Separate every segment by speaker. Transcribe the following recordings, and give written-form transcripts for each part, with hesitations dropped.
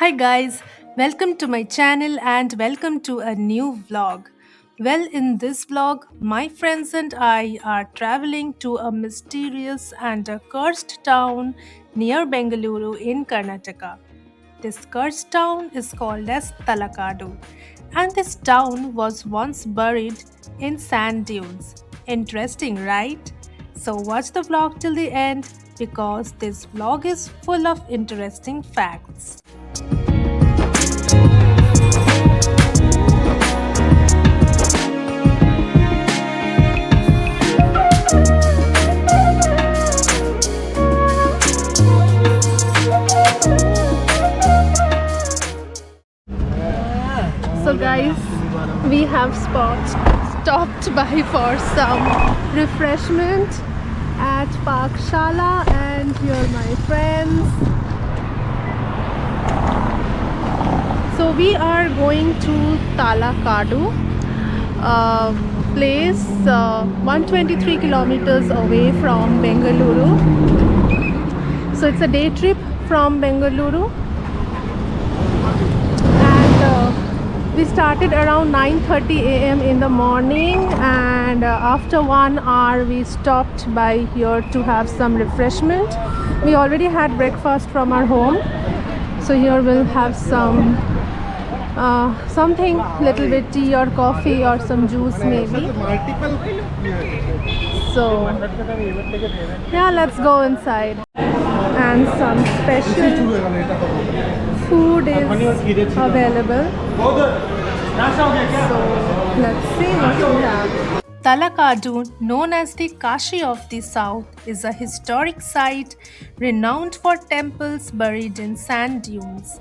Speaker 1: Hi guys, welcome to my channel and welcome to a new vlog. Well, in this vlog, my friends and I are traveling to a mysterious and a cursed town near Bengaluru in Karnataka. This cursed town is called as Talakadu, and this town was once buried in sand dunes. Interesting, right? So watch the vlog till the end because this vlog is full of interesting facts. So guys, we have stopped by for some refreshment at Park Shala, and here are my friends. So we are going to Talakadu, a place 123 kilometers away from Bengaluru. So it's a day trip from Bengaluru, and we started around 9:30 a.m. in the morning, and after 1 hour we stopped by here to have some refreshment. We already had breakfast from our home, so here we'll have something little bit tea or coffee or some juice maybe. So yeah, let's go inside. And some special food is available. So let's see what we have. Talakadu, known as the Kashi of the South, is a historic site renowned for temples buried in sand dunes.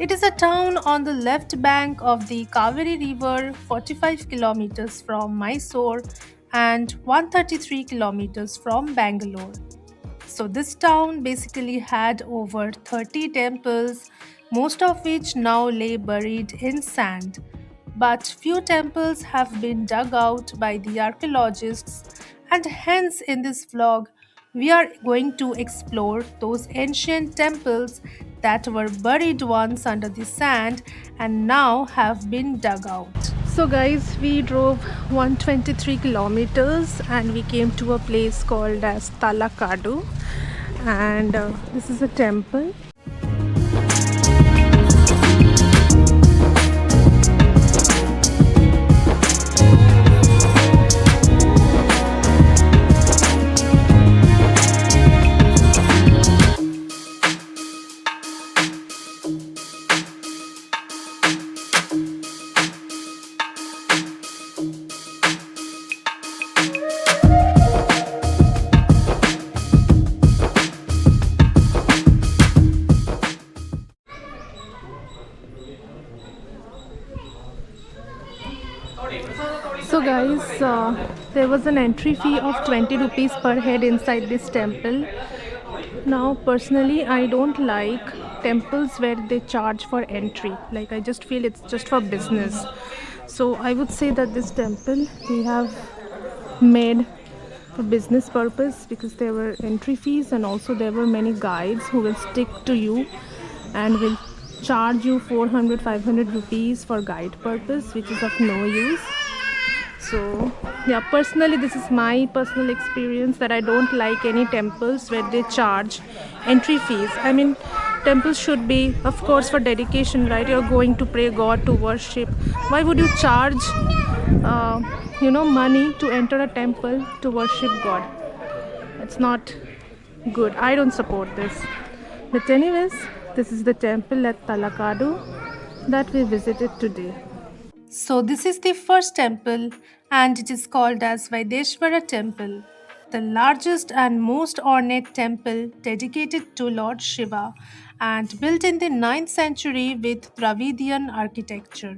Speaker 1: It is a town on the left bank of the Kaveri River, 45 kilometers from Mysore and 133 kilometers from Bangalore. So, this town basically had over 30 temples, most of which now lay buried in sand. But few temples have been dug out by the archaeologists, and hence, in this vlog, we are going to explore those ancient temples that were buried once under the sand and now have been dug out. So, guys, we drove 123 kilometers and we came to a place called as Talakadu, and this is a temple. So guys, there was an entry fee of 20 rupees per head inside this temple. Now personally I don't like temples where they charge for entry. Like, I just feel it's just for business. So I would say that this temple we have made for business purpose, because there were entry fees and also there were many guides who will stick to you and will charge you 400-500 rupees for guide purpose, which is of no use. So yeah, personally this is my personal experience, that I don't like any temples where they charge entry fees. I mean, temples should be, of course, for dedication, right? You're going to pray God, to worship. Why would you charge money to enter a temple to worship God? It's not good. I don't support this. But anyways, this is the temple at Talakadu that we visited today. So this is the first temple, and it is called as Vaideshwara Temple, the largest and most ornate temple dedicated to Lord Shiva and built in the 9th century with Dravidian architecture.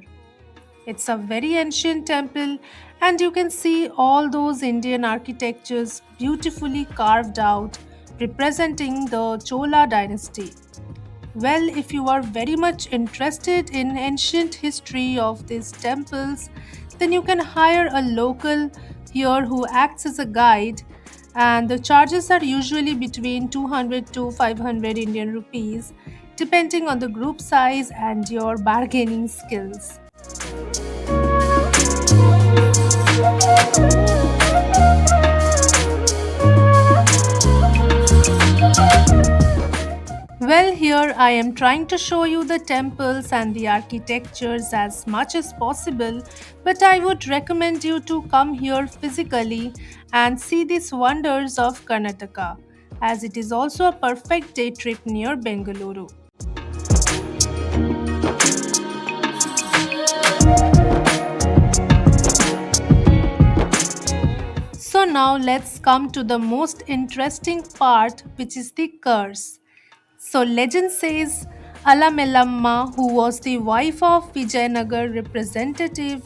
Speaker 1: It's a very ancient temple, and you can see all those Indian architectures beautifully carved out representing the Chola dynasty. Well, if you are very much interested in ancient history of these temples, then you can hire a local here who acts as a guide, and the charges are usually between 200 to 500 Indian rupees. depending on the group size and your bargaining skills. Well, here I am trying to show you the temples and the architectures as much as possible, but I would recommend you to come here physically and see these wonders of Karnataka, as it is also a perfect day trip near Bengaluru. So now let's come to the most interesting part, which is the curse. So legend says Alamelamma, who was the wife of Vijayanagar representative,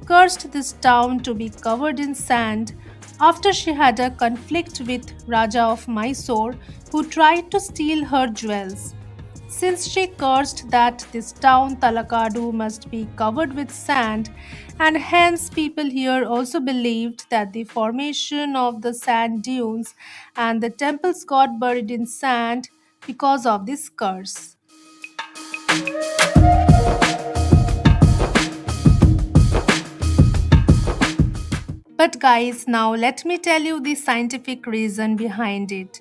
Speaker 1: cursed this town to be covered in sand after she had a conflict with Raja of Mysore, who tried to steal her jewels. Since she cursed that this town Talakadu must be covered with sand, and hence people here also believed that the formation of the sand dunes and the temples got buried in sand because of this curse. But guys, now let me tell you the scientific reason behind it.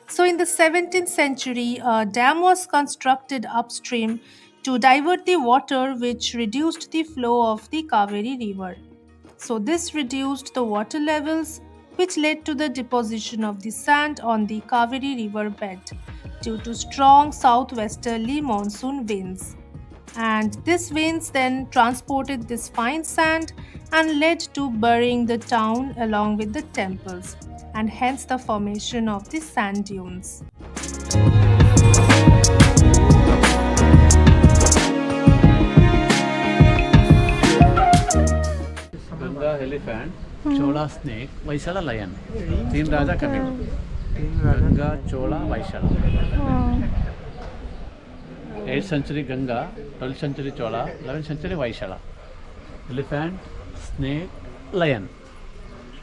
Speaker 1: So in the 17th century, a dam was constructed upstream to divert the water, which reduced the flow of the Kaveri river. So this reduced the water levels, which led to the deposition of the sand on the Kaveri river bed due to strong southwesterly monsoon winds. And these winds then transported this fine sand and led to burying the town along with the temples, and hence the formation of the sand dunes.
Speaker 2: Ganga elephant, Chola snake, Vaisala lion. Teen Raja coming. Ganga, Chola, Vaisala. 8th century Ganga, 12th century Chola, 11th century Vaisala. Elephant, snake, lion.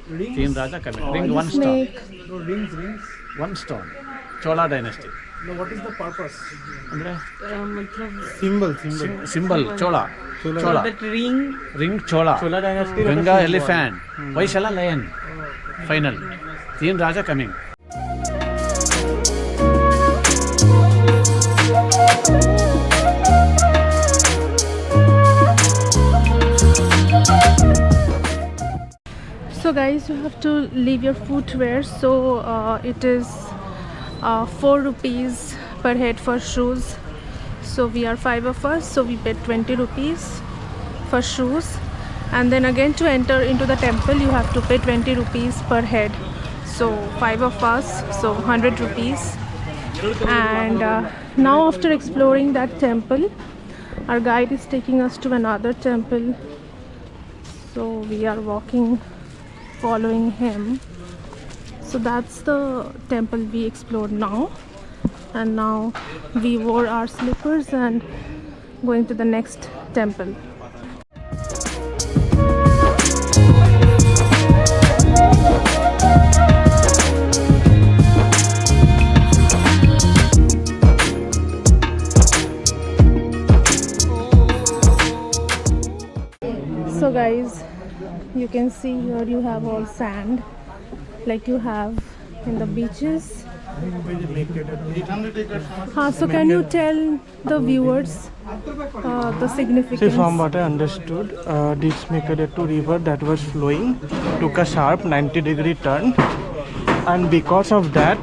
Speaker 2: Teen Raja coming. Ring one stone.
Speaker 3: No, rings.
Speaker 2: One stone. Chola dynasty.
Speaker 3: No, what is the purpose?
Speaker 2: Andre?
Speaker 3: Symbol.
Speaker 2: Chola. Chola.
Speaker 4: That ring.
Speaker 2: Ring Chola.
Speaker 3: Chola dynasty.
Speaker 2: Ganga elephant. Vaisala lion. Final. Teen Raja coming.
Speaker 1: So guys, you have to leave your footwear. So it is 4 rupees per head for shoes. So we are 5 of us, so we paid 20 rupees for shoes. And then again, to enter into the temple you have to pay 20 rupees per head. So 5 of us, so 100 rupees. And now after exploring that temple, our guide is taking us to another temple. So we are walking, following him. So that's the temple we explored now. And now we wore our slippers and going to the next temple. So guys, you can see here you have all sand like you have in the beaches. So can you tell the viewers the significance?
Speaker 3: See, from what I understood, this Mekadetu river that was flowing took a sharp 90-degree turn, and because of that,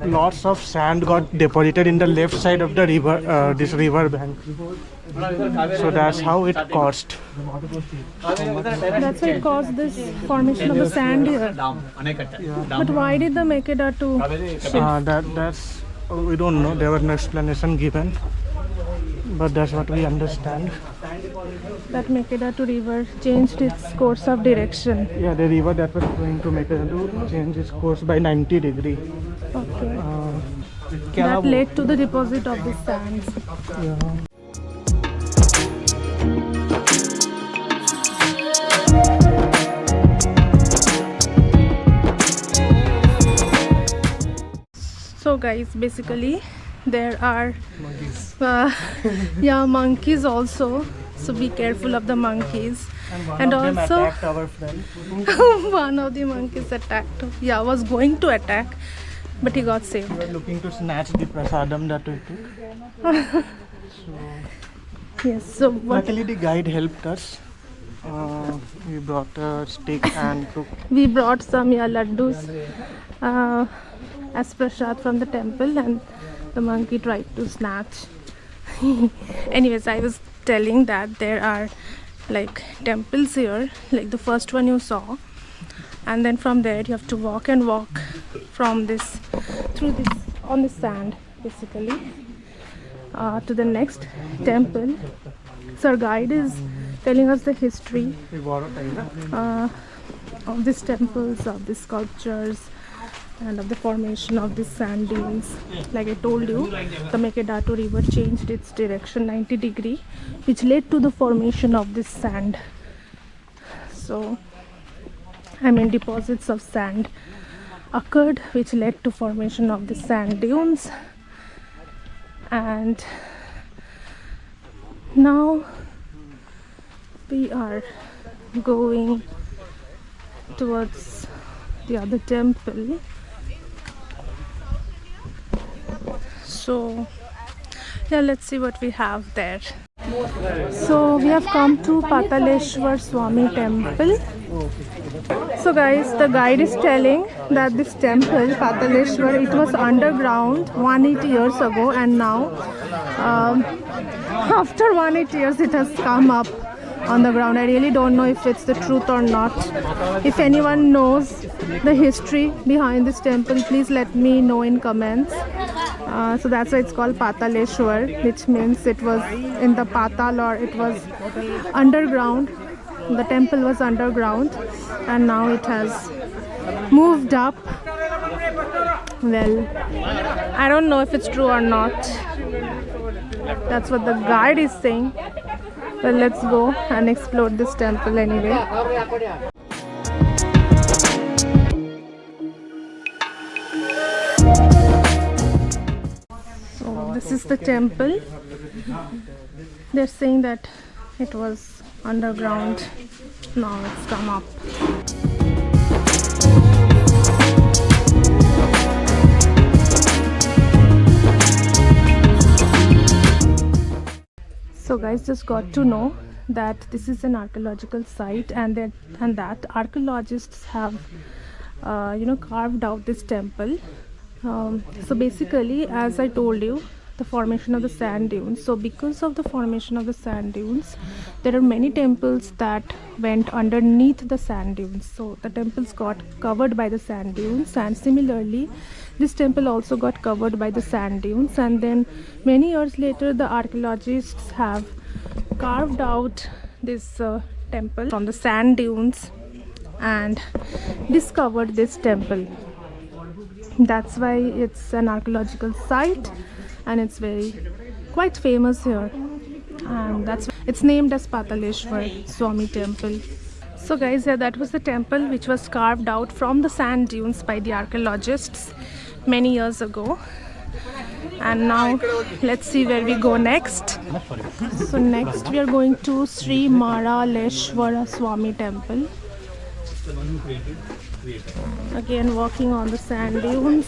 Speaker 3: lots of sand got deposited in the left side of the river, this river bank. So that's how it caused.
Speaker 1: That's why it caused this formation of the sand here. But why did the Mekedatu shift?
Speaker 3: That's we don't know. There was no explanation given, but that's what we understand.
Speaker 1: That Mekedatu river changed its course of direction.
Speaker 3: Yeah, the river that was going to Mekadetu changed its course by 90 degree.
Speaker 1: Okay. That led to the deposit of the sands.
Speaker 3: Yeah.
Speaker 1: So guys, basically there are
Speaker 3: Monkeys.
Speaker 1: yeah, monkeys also. So be careful of the monkeys.
Speaker 3: And one
Speaker 1: And
Speaker 3: of them
Speaker 1: also-
Speaker 3: attacked our friend.
Speaker 1: One of the monkeys attacked. Yeah, was going to attack, but he got saved.
Speaker 3: We were looking to snatch the prasadam that we took.
Speaker 1: Yes. So what
Speaker 3: Luckily, the guide helped us. We brought a stick and took.
Speaker 1: we brought some laddus as prasad from the temple, and the monkey tried to snatch. Anyways, I was telling that there are like temples here, like the first one you saw, and then from there you have to walk and walk from this through this on the sand basically to the next temple. So our guide is telling us the history
Speaker 3: We borrowed time.
Speaker 1: of these temples, of these sculptures, and of the formation of these sand dunes. Like I told you, the Mekedatu river changed its direction 90 degree, which led to the formation of this sand. So, I mean, deposits of sand occurred, which led to formation of the sand dunes. And now we are going towards the other temple. So yeah, let's see what we have there. So we have come to Pataleshwar Swami temple. So guys, the guide is telling that this temple, Pataleshwar, it was underground 180 years ago, and now after 180 years it has come up on the ground. I really don't know if it's the truth or not. If anyone knows the history behind this temple, please let me know in comments. So that's why it's called Pataleshwar, which means it was in the Patal, or it was underground. The temple was underground, and now it has moved up. Well, I don't know if it's true or not. That's what the guide is saying. Well, let's go and explore this temple anyway. So this is the temple. They're saying that it was underground. Now it's come up. So guys, just got to know that this is an archaeological site, and that archaeologists have carved out this temple. So basically, as I told you, the formation of the sand dunes. So because of the formation of the sand dunes, there are many temples that went underneath the sand dunes. So the temples got covered by the sand dunes, and similarly this temple also got covered by the sand dunes. And then many years later, the archaeologists have carved out this temple from the sand dunes and discovered this temple. That's why it's an archaeological site, and it's quite famous here, and it's named as Pataleshwar Swami temple. So guys, yeah, that was the temple which was carved out from the sand dunes by the archaeologists many years ago. And now let's see where we go next. So next we are going to Sri Maraleshwara Swami temple. Again, walking on the sand dunes.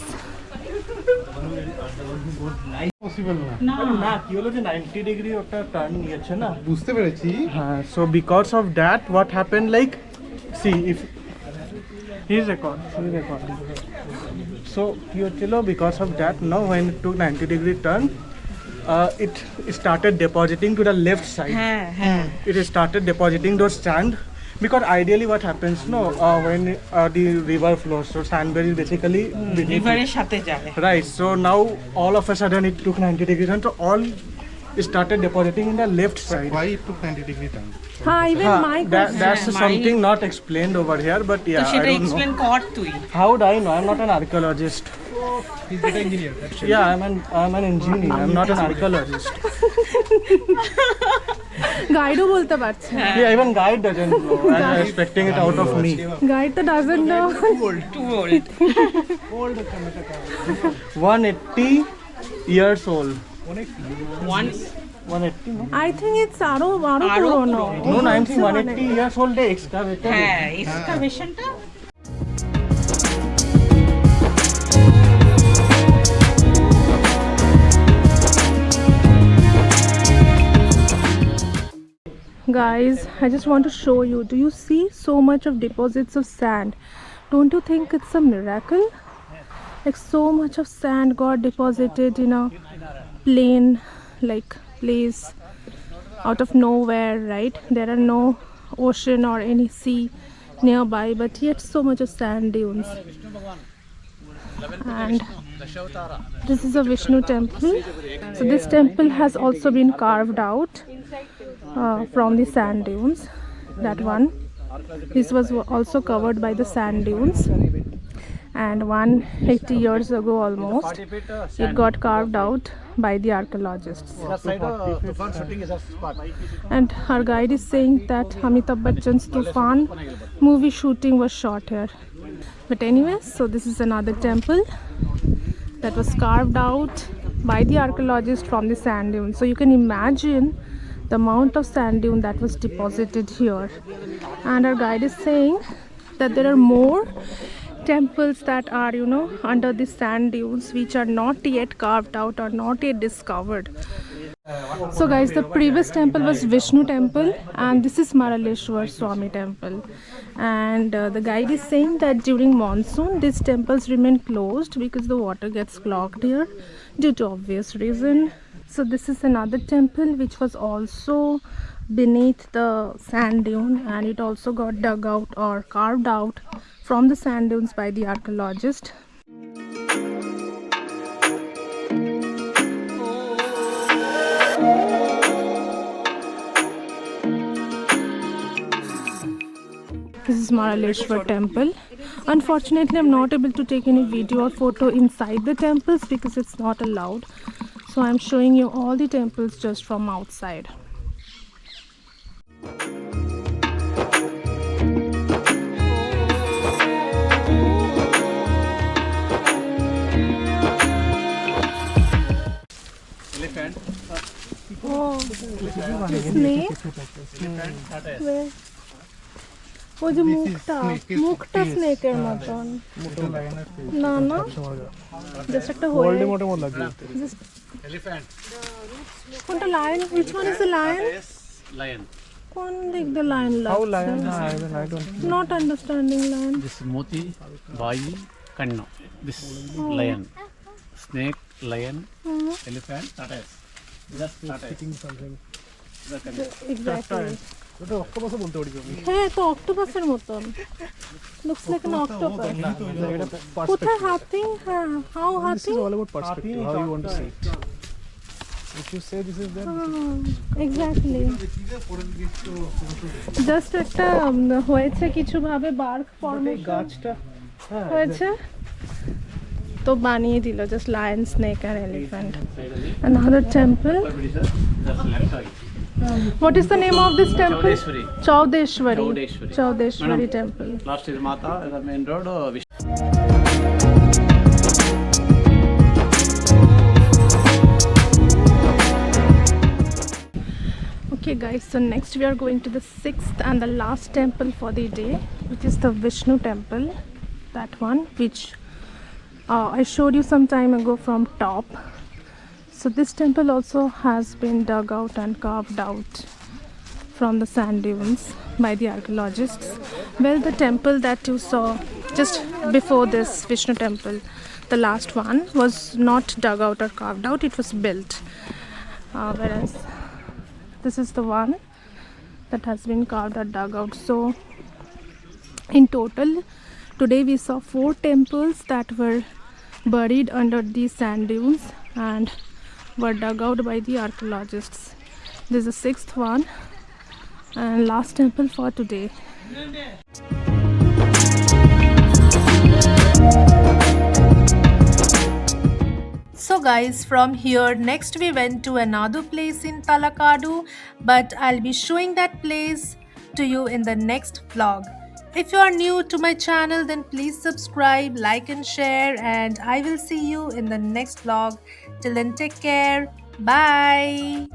Speaker 3: Possible না না কি হলো যে 90 degree ওটা turn নিয়েছে না
Speaker 4: বুঝতে পেরেছি
Speaker 3: হ্যাঁ so because of that what happened, like, see, if he's recording, so কি হচ্ছিল because of that, now when it took 90 degree turn, it started depositing to the left side. It started depositing those sand, because ideally what happens, when the river flows, so sandbed is basically
Speaker 5: রিভারের সাথে যায়
Speaker 3: right. So now all of a sudden it took 90 degrees, and so all started depositing in the left side.
Speaker 4: why it took 90 degree turn
Speaker 1: Even my question.
Speaker 3: That's something not explained over here, but
Speaker 5: তো
Speaker 3: yeah, I
Speaker 5: সেটা
Speaker 3: don't
Speaker 5: explain
Speaker 3: know.
Speaker 5: কর তুই
Speaker 3: How would I know? I'm not an archaeologist.
Speaker 4: he's data engineer
Speaker 3: Yeah, I'm an engineer. I'm not an archaeologist.
Speaker 1: গাইডও বলতে পারছে না।
Speaker 3: Yeah, even guide doesn't know. I'm expecting it out of me.
Speaker 1: Guide তো doesn't know.
Speaker 5: Too old
Speaker 3: 180 years old.
Speaker 5: One
Speaker 3: 180, no?
Speaker 1: I think it's আরো
Speaker 5: আরো
Speaker 1: পুরনো।
Speaker 3: No, no, I'm saying 180 years old they excavated.
Speaker 5: হ্যাঁ এক্সকাভেশনটা
Speaker 1: Guys, I just want to show you. Do you see so much of deposits of sand? Don't you think it's a miracle? Like so much of sand got deposited in a plain like place out of nowhere, right? There are no ocean or any sea nearby, but yet so much of sand dunes. And this is a Vishnu temple. So this temple has also been carved out from the sand dunes. That one. This was also covered by the sand dunes. And 180 years ago almost, it got carved out by the archaeologists. And our guide is saying that Amitabh Bachchan's Tufan movie shooting was shot here. But anyways, so this is another temple that was carved out by the archaeologists from the sand dune. So you can imagine the amount of sand dune that was deposited here. And our guide is saying that there are more temples that are, you know, under the sand dunes which are not yet carved out or not yet discovered. So guys, the previous temple was Vishnu temple and this is Maraleshwar Swami temple. And the guide is saying that during monsoon these temples remain closed because the water gets clogged here due to obvious reason. So this is another temple which was also beneath the sand dune and it also got dug out or carved out from the sand dunes by the archaeologist. This is Maraleshwar temple. Unfortunately, I'm not able to take any video or photo inside the temples because it's not allowed. So I'm showing you all the temples just from outside.
Speaker 2: Elephant.
Speaker 1: Oh, snake? Where? ওই যে মুখটা স্নেকের মতন না না just একটা হয়ে
Speaker 2: Elephant.
Speaker 1: কোনটা lion which one is the lion
Speaker 2: Lion.
Speaker 1: কোন দিক the lion
Speaker 3: How
Speaker 1: লাগছে
Speaker 3: lion? I don't.
Speaker 1: not understanding lion
Speaker 2: This Moti, Bai, Kanno. This lion. Snake, lion, elephant, tortoise. Just tortoise.
Speaker 3: Something.
Speaker 1: exactly
Speaker 3: ওটা octopus বলতে পারি আমি।
Speaker 1: হ্যাঁ তো অক্টোপাসের মতন looks like an octopus
Speaker 3: এটা
Speaker 1: কোথায় হাতি হ্যাঁ how
Speaker 3: This
Speaker 1: হাতি
Speaker 3: is all about perspective. How you want to see it. If you say this is there,
Speaker 1: exactly just একটা হয়েছে কিছু ভাবে বার্ক ফর্মেশন
Speaker 3: গাছটা
Speaker 1: হয়েছে তো বানিয়ে দিল just lion snake and elephant another temple
Speaker 2: Just left side.
Speaker 1: what is the name of this temple
Speaker 2: Chaudeshwari.
Speaker 1: Chaudeshwari
Speaker 2: Chaudeshwari.
Speaker 1: Chaudeshwari
Speaker 2: Madam.
Speaker 1: temple
Speaker 2: Last is Mata, the main road.
Speaker 1: Okay guys, so next we are going to the sixth and the last temple for the day, which is the Vishnu temple, that one which I showed you some time ago from top. So this temple also has been dug out and carved out from the sand dunes by the archaeologists. Well, the temple that you saw just before this Vishnu temple, the last one, was not dug out or carved out, it was built, whereas this is the one that has been carved or dug out. So in total today we saw 4 temples that were buried under these sand dunes and were dug out by the archaeologists. This is the 6th one and last temple for today. So guys, from here next we went to another place in Talakadu, but I'll be showing that place to you in the next vlog. If you are new to my channel, then please subscribe, like, and share. And I will see you in the next vlog. Till then, take care. Bye.